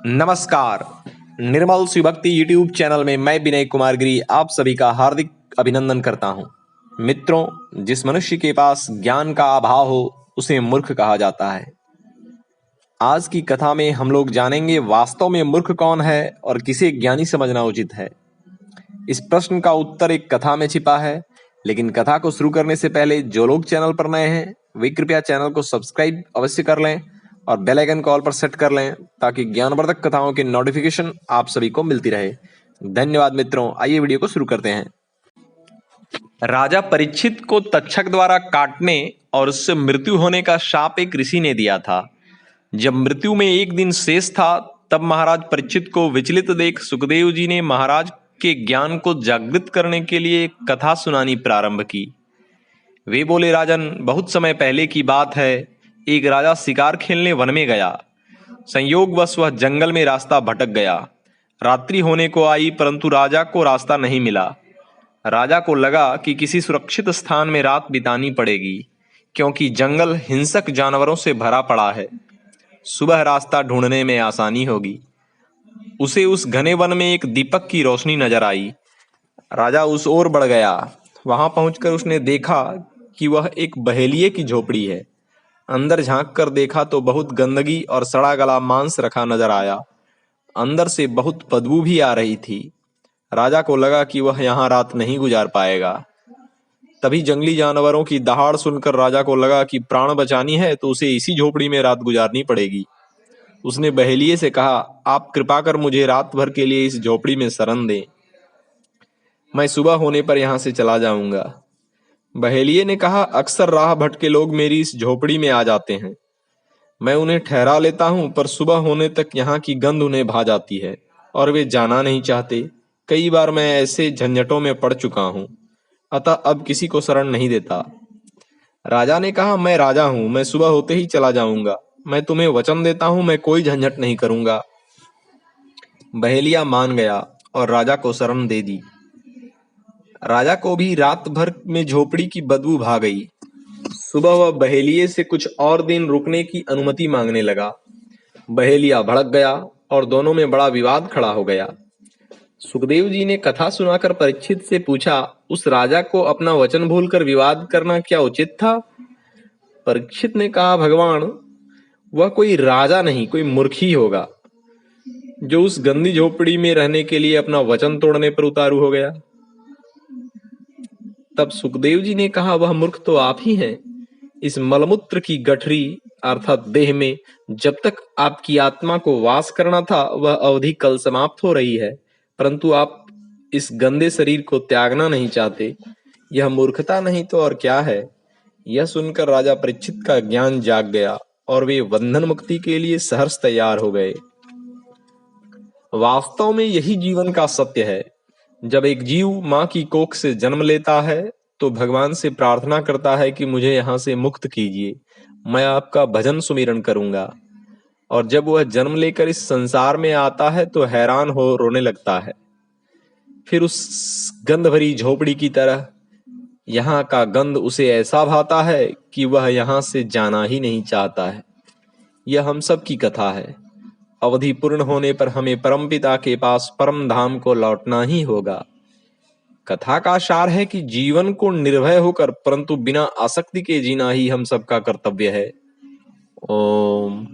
नमस्कार। निर्मल शिवभक्ति YouTube channel में मैं विनय कुमार गिरी आप सभी का हार्दिक अभिनंदन करता हूं। मित्रों, जिस मनुष्य के पास ज्ञान का अभाव हो उसे मूर्ख कहा जाता है। आज की कथा में हम लोग जानेंगे वास्तव में मूर्ख कौन है और किसे ज्ञानी समझना उचित है। इस प्रश्न का उत्तर एक कथा में छिपा है, लेकिन कथा को शुरू करने से पहले जो लोग चैनल पर नए हैं वे कृपया चैनल को सब्सक्राइब अवश्य कर लें और बेल आइकन को ऑल पर सेट कर लें ताकि ज्ञानवर्धक कथाओं की नोटिफिकेशन आप सभी को मिलती रहे। धन्यवाद मित्रों, आइए वीडियो को शुरू करते हैं। राजा परीक्षित को तक्षक द्वारा काटने और उससे मृत्यु होने का शाप एक ऋषि ने दिया था। जब मृत्यु में एक दिन शेष था तब महाराज परीक्षित को विचलित देख सुखदेव जी ने महाराज के ज्ञान को जागृत करने के लिए एक कथा सुनानी प्रारंभ की। वे बोले, राजन, बहुत समय पहले की बात है। एक राजा शिकार खेलने वन में गया। संयोगवश वह जंगल में रास्ता भटक गया। रात्रि होने को आई परंतु राजा को रास्ता नहीं मिला। राजा को लगा कि किसी सुरक्षित स्थान में रात बितानी पड़ेगी, क्योंकि जंगल हिंसक जानवरों से भरा पड़ा है। सुबह रास्ता ढूंढने में आसानी होगी। उसे उस घने वन में एक दीपक की रोशनी नजर आई। राजा उस ओर बढ़ गया। वहां पहुंचकर उसने देखा कि वह एक बहेलिये की झोपड़ी है। अंदर झांक कर देखा तो बहुत गंदगी और सड़ा गला मांस रखा नजर आया। अंदर से बहुत बदबू भी आ रही थी। राजा को लगा कि वह यहाँ रात नहीं गुजार पाएगा। तभी जंगली जानवरों की दहाड़ सुनकर राजा को लगा कि प्राण बचानी है तो उसे इसी झोपड़ी में रात गुजारनी पड़ेगी। उसने बहेलिये से कहा, आप कृपा कर मुझे रात भर के लिए इस झोपड़ी में शरण दें। मैं सुबह होने पर यहाँ से चला जाऊंगा। बहेलिये ने कहा, अक्सर राह भटके लोग मेरी इस झोपड़ी में आ जाते हैं। मैं उन्हें ठहरा लेता हूं, पर सुबह होने तक यहाँ की गंध उन्हें भा जाती है और वे जाना नहीं चाहते। कई बार मैं ऐसे झंझटों में पड़ चुका हूं, अतः अब किसी को शरण नहीं देता। राजा ने कहा, मैं राजा हूं, मैं सुबह होते ही चला जाऊंगा। मैं तुम्हें वचन देता हूं, मैं कोई झंझट नहीं करूंगा। बहेलिया मान गया और राजा को शरण दे दी। राजा को भी रात भर में झोपड़ी की बदबू भा गई। सुबह वह बहेलिये से कुछ और दिन रुकने की अनुमति मांगने लगा। बहेलिया भड़क गया और दोनों में बड़ा विवाद खड़ा हो गया। सुखदेव जी ने कथा सुनाकर परीक्षित से पूछा, उस राजा को अपना वचन भूलकर विवाद करना क्या उचित था? परीक्षित ने कहा, भगवान, वह कोई राजा नहीं, कोई मूर्ख ही होगा जो उस गंदी झोपड़ी में रहने के लिए अपना वचन तोड़ने पर उतारू हो गया। तब सुखदेव जी ने कहा, वह मूर्ख तो आप ही हैं। इस मलमूत्र की गठरी अर्थात देह में जब तक आपकी आत्मा को वास करना था वह अवधि कल समाप्त हो रही है, परंतु आप इस गंदे शरीर को त्यागना नहीं चाहते। यह मूर्खता नहीं तो और क्या है? यह सुनकर राजा परीक्षित का ज्ञान जाग गया और वे बंधन मुक्ति के लिए सहर्ष तैयार हो गए। वास्तव में यही जीवन का सत्य है। जब एक जीव मां की कोख से जन्म लेता है तो भगवान से प्रार्थना करता है कि मुझे यहाँ से मुक्त कीजिए, मैं आपका भजन सुमिरन करूंगा। और जब वह जन्म लेकर इस संसार में आता है तो हैरान हो रोने लगता है। फिर उस गंध भरी झोपड़ी की तरह यहाँ का गंध उसे ऐसा भाता है कि वह यहाँ से जाना ही नहीं चाहता है। यह हम सब की कथा है। अवधि पूर्ण होने पर हमें परमपिता के पास परम धाम को लौटना ही होगा। कथा का सार है कि जीवन को निर्भय होकर परंतु बिना आसक्ति के जीना ही हम सबका कर्तव्य है। ओम।